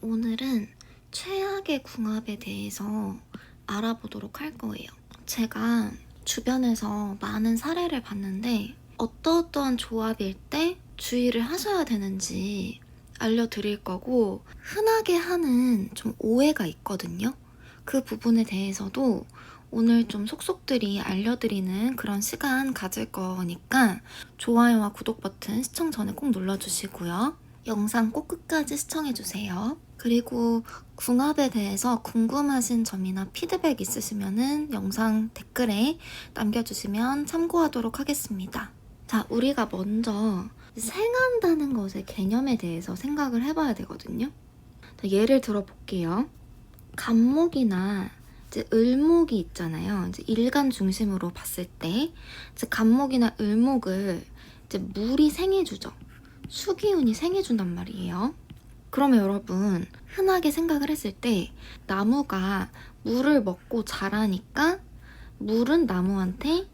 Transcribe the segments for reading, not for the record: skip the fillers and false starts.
오늘은 최악의 궁합에 대해서 알아보도록 할 거예요. 제가 주변에서 많은 사례를 봤는데 어떠한 조합일 때 주의를 하셔야 되는지 알려드릴 거고, 흔하게 하는 좀 오해가 있거든요. 그 부분에 대해서도 오늘 좀 속속들이 알려드리는 그런 시간 가질 거니까 좋아요와 구독 버튼 시청 전에 꼭 눌러주시고요. 영상 꼭 끝까지 시청해주세요. 그리고 궁합에 대해서 궁금하신 점이나 피드백 있으시면은 영상 댓글에 남겨주시면 참고하도록 하겠습니다. 자, 우리가 먼저 생한다는 것의 개념에 대해서 생각을 해봐야 되거든요. 자, 예를 들어 볼게요. 간목이나 이제 을목이 있잖아요. 이제 일간 중심으로 봤을 때 이제 간목이나 을목을 이제 물이 생해주죠. 수기운이 생해준단 말이에요. 그러면 여러분, 흔하게 생각을 했을 때 나무가 물을 먹고 자라니까 물은 나무한테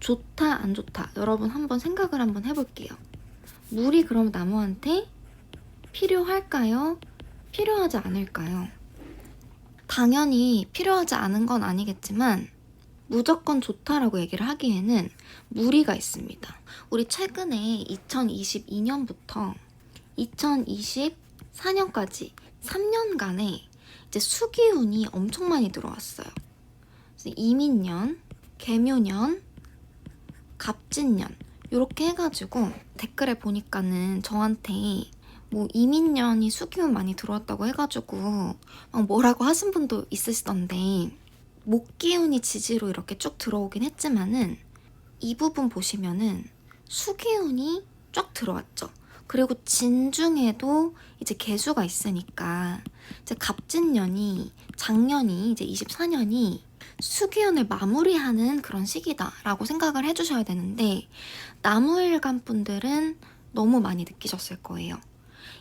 좋다 안 좋다, 여러분 한번 생각을 한번 해볼게요. 물이 그럼 나무한테 필요할까요? 필요하지 않을까요? 당연히 필요하지 않은 건 아니겠지만 무조건 좋다라고 얘기를 하기에는 무리가 있습니다. 우리 최근에 2022년부터 2024년까지 3년간에 이제 수기운이 엄청 많이 들어왔어요. 이민년, 개묘년, 갑진년 이렇게 해가지고 댓글에 보니까는 저한테 뭐 이민년이 수기운 많이 들어왔다고 해가지고 막 뭐라고 하신 분도 있으시던데, 목기운이 지지로 이렇게 쭉 들어오긴 했지만은 이 부분 보시면은 수기운이 쫙 들어왔죠. 그리고 진중에도 이제 개수가 있으니까 이제 갑진년이, 작년이 이제 24년이 수기운을 마무리하는 그런 시기다라고 생각을 해주셔야 되는데, 나무일간 분들은 너무 많이 느끼셨을 거예요.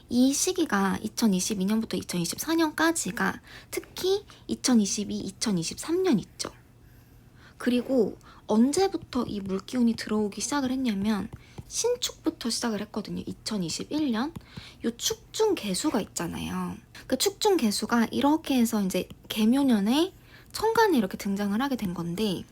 이 시기가 2022년부터 2024년까지가 특히 2022, 2023년 있죠. 그리고 언제부터 이 물기운이 들어오기 시작을 했냐면 신축부터 시작을 했거든요. 2021년. 요 축중 개수가 있잖아요. 그 축중 개수가 이렇게 해서 이제 개묘년에 천간에 이렇게 등장을 하게 된 건데,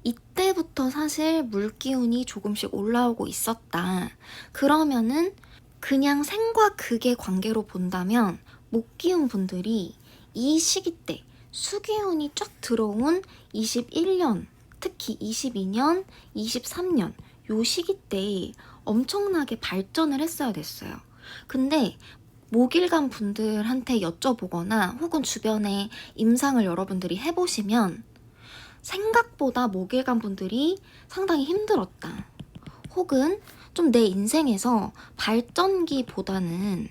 이때부터 사실 물기운이 조금씩 올라오고 있었다. 그러면은 그냥 생과 극의 관계로 본다면 목기운 분들이 이 시기 때 수기운이 쫙 들어온 21년, 특히 22년, 23년 요 시기 때 엄청나게 발전을 했어야 됐어요. 근데 목일간 분들한테 여쭤보거나 혹은 주변에 임상을 여러분들이 해보시면 생각보다 목일간 분들이 상당히 힘들었다, 혹은 좀 내 인생에서 발전기보다는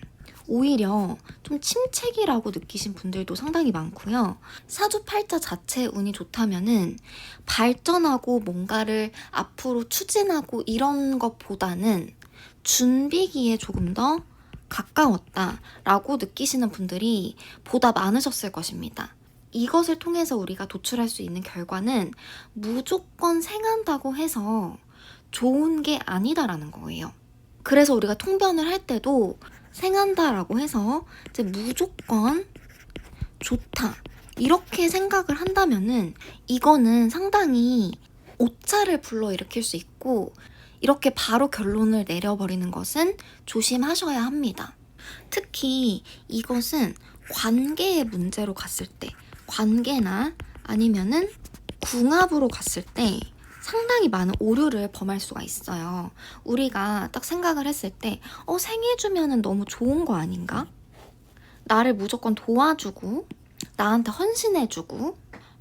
오히려 좀 침체기라고 느끼신 분들도 상당히 많고요. 사주팔자 자체 운이 좋다면은 발전하고 뭔가를 앞으로 추진하고 이런 것보다는 준비기에 조금 더 가까웠다라고 느끼시는 분들이 보다 많으셨을 것입니다. 이것을 통해서 우리가 도출할 수 있는 결과는 무조건 생한다고 해서 좋은 게 아니다라는 거예요. 그래서 우리가 통변을 할 때도 생한다라고 해서 이제 무조건 좋다 이렇게 생각을 한다면은 이거는 상당히 오차를 불러일으킬 수 있고, 이렇게 바로 결론을 내려버리는 것은 조심하셔야 합니다. 특히 이것은 관계의 문제로 갔을 때, 관계나 아니면은 궁합으로 갔을 때 상당히 많은 오류를 범할 수가 있어요. 우리가 딱 생각을 했을 때 생해주면은 너무 좋은 거 아닌가? 나를 무조건 도와주고 나한테 헌신해주고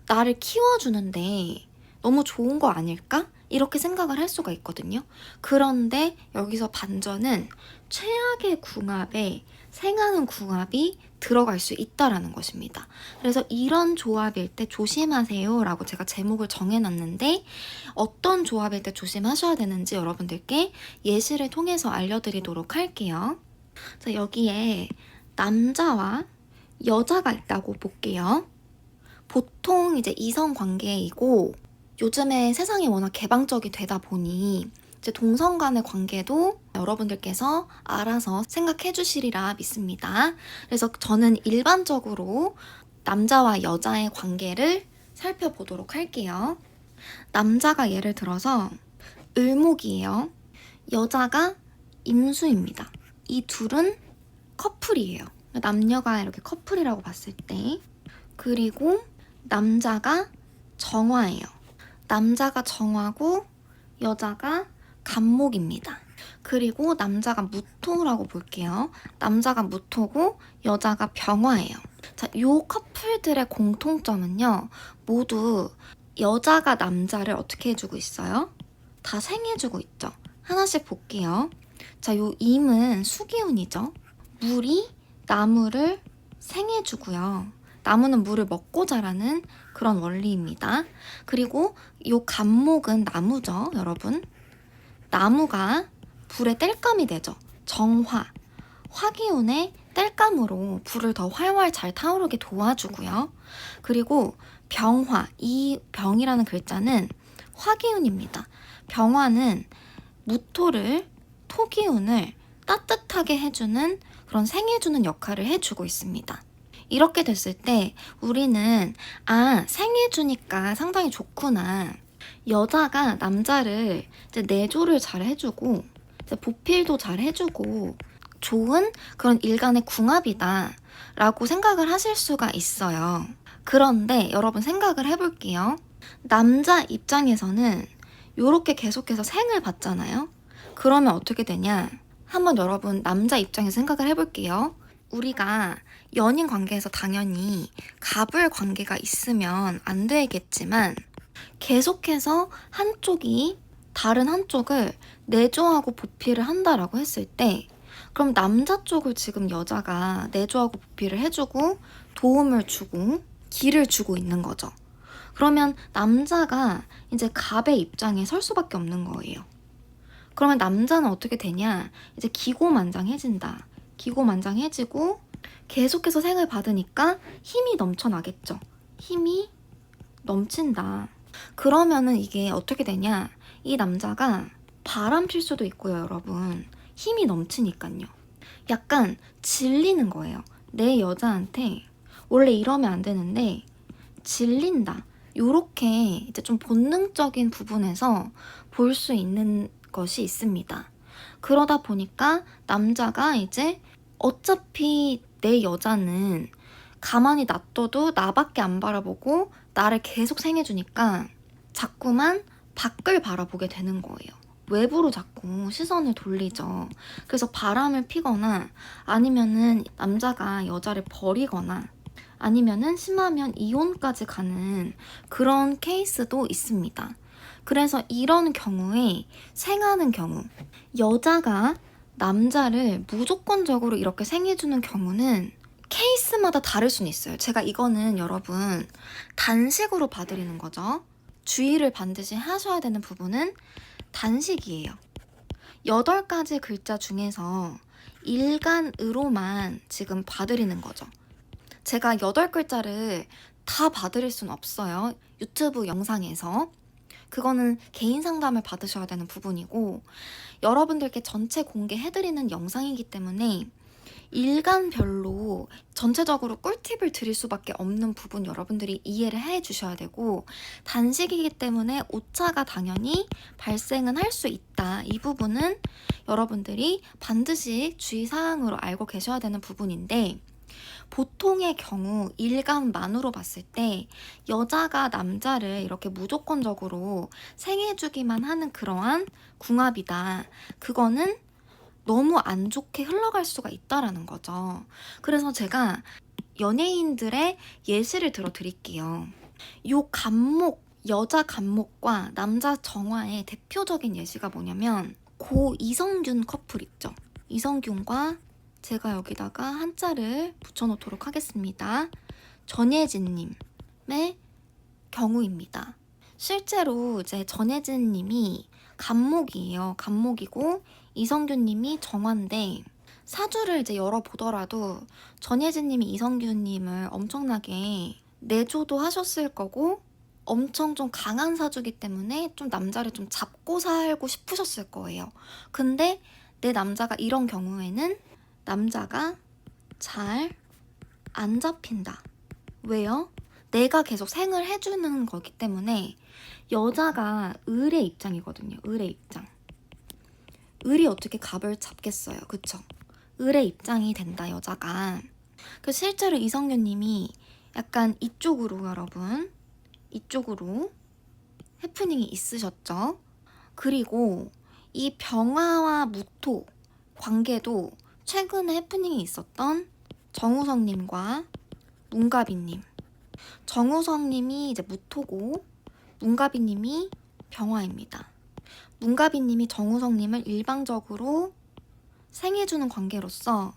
나를 키워주는데 너무 좋은 거 아닐까? 이렇게 생각을 할 수가 있거든요. 그런데 여기서 반전은 최악의 궁합에 생하는 궁합이 들어갈 수 있다라는 것입니다. 그래서 이런 조합일 때 조심하세요 라고 제가 제목을 정해놨는데, 어떤 조합일 때 조심하셔야 되는지 여러분들께 예시를 통해서 알려드리도록 할게요. 자, 여기에 남자와 여자가 있다고 볼게요. 보통 이제 이성 관계이고, 요즘에 세상이 워낙 개방적이 되다 보니 이제 동성 간의 관계도 여러분들께서 알아서 생각해 주시리라 믿습니다. 그래서 저는 일반적으로 남자와 여자의 관계를 살펴보도록 할게요. 남자가 예를 들어서 을목이에요. 여자가 임수입니다. 이 둘은 커플이에요. 남녀가 이렇게 커플이라고 봤을 때. 그리고 남자가 정화예요. 남자가 정화고 여자가 간목입니다. 그리고 남자가 무토라고 볼게요. 남자가 무토고 여자가 병화예요. 자, 요 커플들의 공통점은요. 모두 여자가 남자를 어떻게 해주고 있어요? 다 생해주고 있죠. 하나씩 볼게요. 자, 요 임은 수기운이죠. 물이 나무를 생해주고요. 나무는 물을 먹고 자라는 그런 원리입니다. 그리고 요 간목은 나무죠, 여러분. 나무가 불에 땔감이 되죠. 정화. 화기운의 땔감으로 불을 더 활활 잘 타오르게 도와주고요. 그리고 병화. 이 병이라는 글자는 화기운입니다. 병화는 무토를, 토기운을 따뜻하게 해주는 그런 생해주는 역할을 해주고 있습니다. 이렇게 됐을 때 우리는 생해주니까 상당히 좋구나. 여자가 남자를 이제 내조를 잘 해주고 이제 보필도 잘 해주고 좋은 그런 일간의 궁합이다 라고 생각을 하실 수가 있어요. 그런데 여러분 생각을 해볼게요. 남자 입장에서는 이렇게 계속해서 생을 받잖아요. 그러면 어떻게 되냐? 한번 여러분 남자 입장에서 생각을 해볼게요. 우리가 연인 관계에서 당연히 갑을 관계가 있으면 안 되겠지만 계속해서 한쪽이 다른 한쪽을 내조하고 보필을 한다라고 했을 때 그럼 남자 쪽을 지금 여자가 내조하고 보필을 해주고 도움을 주고 기를 주고 있는 거죠. 그러면 남자가 이제 갑의 입장에 설 수밖에 없는 거예요. 그러면 남자는 어떻게 되냐? 이제 기고만장해진다. 기고만장해지고 계속해서 생을 받으니까 힘이 넘쳐나겠죠. 힘이 넘친다. 그러면은 이게 어떻게 되냐? 이 남자가 바람 필 수도 있고요, 여러분. 힘이 넘치니까요. 약간 질리는 거예요. 내 여자한테 원래 이러면 안 되는데 질린다. 요렇게 이제 좀 본능적인 부분에서 볼 수 있는 것이 있습니다. 그러다 보니까 남자가 이제 어차피 내 여자는 가만히 놔둬도 나밖에 안 바라보고 나를 계속 생해주니까 자꾸만 밖을 바라보게 되는 거예요. 외부로 자꾸 시선을 돌리죠. 그래서 바람을 피거나 아니면은 남자가 여자를 버리거나 아니면은 심하면 이혼까지 가는 그런 케이스도 있습니다. 그래서 이런 경우에 생하는 경우 여자가 남자를 무조건적으로 이렇게 생해주는 경우는 케이스마다 다를 수는 있어요. 제가 이거는 여러분 단식으로 봐드리는 거죠. 주의를 반드시 하셔야 되는 부분은 단식이에요. 8가지 글자 중에서 일간으로만 지금 봐드리는 거죠. 제가 8글자를 다 봐드릴 수는 없어요. 유튜브 영상에서. 그거는 개인 상담을 받으셔야 되는 부분이고 여러분들께 전체 공개해드리는 영상이기 때문에 일간별로 전체적으로 꿀팁을 드릴 수밖에 없는 부분 여러분들이 이해를 해 주셔야 되고 단식이기 때문에 오차가 당연히 발생은 할 수 있다. 이 부분은 여러분들이 반드시 주의사항으로 알고 계셔야 되는 부분인데 보통의 경우 일간만으로 봤을 때 여자가 남자를 이렇게 무조건적으로 생해주기만 하는 그러한 궁합이다. 그거는 너무 안 좋게 흘러갈 수가 있다라는 거죠. 그래서 제가 연예인들의 예시를 들어드릴게요. 요 간목, 여자 간목과 남자 정화의 대표적인 예시가 뭐냐면 고 이성균 커플 있죠. 이성균과 제가 여기다가 한자를 붙여놓도록 하겠습니다. 전예진님의 경우입니다. 실제로 이제 전예진님이 간목이에요. 간목이고 이성균님이 정화인데 사주를 이제 열어보더라도 전예진님이 이성균님을 엄청나게 내조도 하셨을 거고 엄청 좀 강한 사주기 때문에 좀 남자를 좀 잡고 살고 싶으셨을 거예요. 근데 내 남자가 이런 경우에는 남자가 잘 안 잡힌다. 왜요? 내가 계속 생을 해주는 거기 때문에 여자가 을의 입장이거든요. 을의 입장. 을이 어떻게 갑을 잡겠어요. 그쵸? 을의 입장이 된다, 여자가. 그 실제로 이성균님이 약간 이쪽으로 여러분, 이쪽으로 해프닝이 있으셨죠? 그리고 이 병화와 무토 관계도 최근에 해프닝이 있었던 정우성님과 문가비님. 정우성님이 이제 무토고 문가비님이 병화입니다. 문가비님이 정우성님을 일방적으로 생해주는 관계로서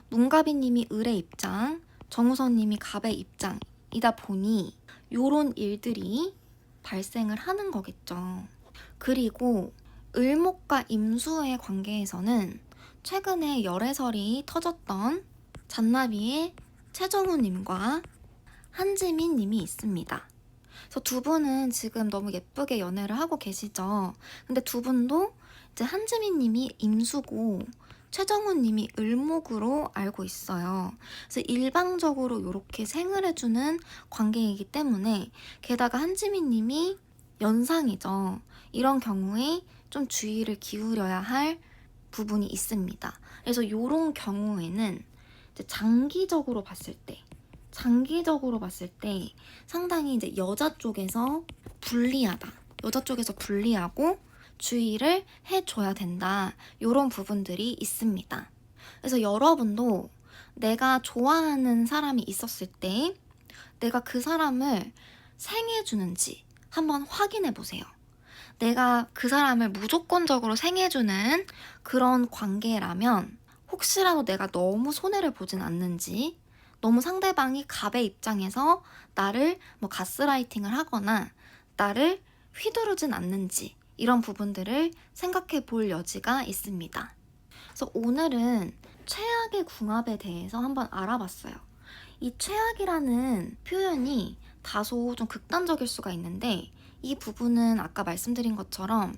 문가비님이 을의 입장, 정우성님이 갑의 입장이다 보니 요런 일들이 발생을 하는 거겠죠. 그리고 을목과 임수의 관계에서는 최근에 열애설이 터졌던 잔나비의 최정우님과 한지민님이 있습니다. 그래서 두 분은 지금 너무 예쁘게 연애를 하고 계시죠. 근데 두 분도 이제 한지민님이 임수고 최정우님이 을목으로 알고 있어요. 그래서 일방적으로 이렇게 생을 해주는 관계이기 때문에 게다가 한지민님이 연상이죠. 이런 경우에 좀 주의를 기울여야 할 부분이 있습니다. 그래서 이런 경우에는 이제 장기적으로 봤을 때 상당히 이제 여자 쪽에서 불리하다. 여자 쪽에서 불리하고 주의를 해줘야 된다. 이런 부분들이 있습니다. 그래서 여러분도 내가 좋아하는 사람이 있었을 때 내가 그 사람을 생해주는지 한번 확인해 보세요. 내가 그 사람을 무조건적으로 생해주는 그런 관계라면 혹시라도 내가 너무 손해를 보진 않는지, 너무 상대방이 갑의 입장에서 나를 뭐 가스라이팅을 하거나 나를 휘두르진 않는지 이런 부분들을 생각해 볼 여지가 있습니다. 그래서 오늘은 최악의 궁합에 대해서 한번 알아봤어요. 이 최악이라는 표현이 다소 좀 극단적일 수가 있는데 이 부분은 아까 말씀드린 것처럼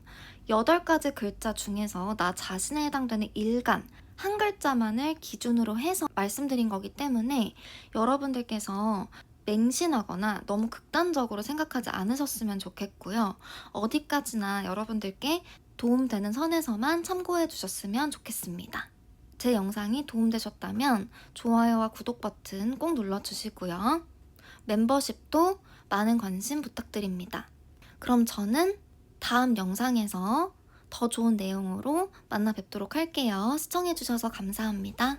8가지 글자 중에서 나 자신에 해당되는 일간 한 글자만을 기준으로 해서 말씀드린 거기 때문에 여러분들께서 맹신하거나 너무 극단적으로 생각하지 않으셨으면 좋겠고요. 어디까지나 여러분들께 도움되는 선에서만 참고해 주셨으면 좋겠습니다. 제 영상이 도움되셨다면 좋아요와 구독 버튼 꼭 눌러주시고요. 멤버십도 많은 관심 부탁드립니다. 그럼 저는 다음 영상에서 더 좋은 내용으로 만나 뵙도록 할게요. 시청해주셔서 감사합니다.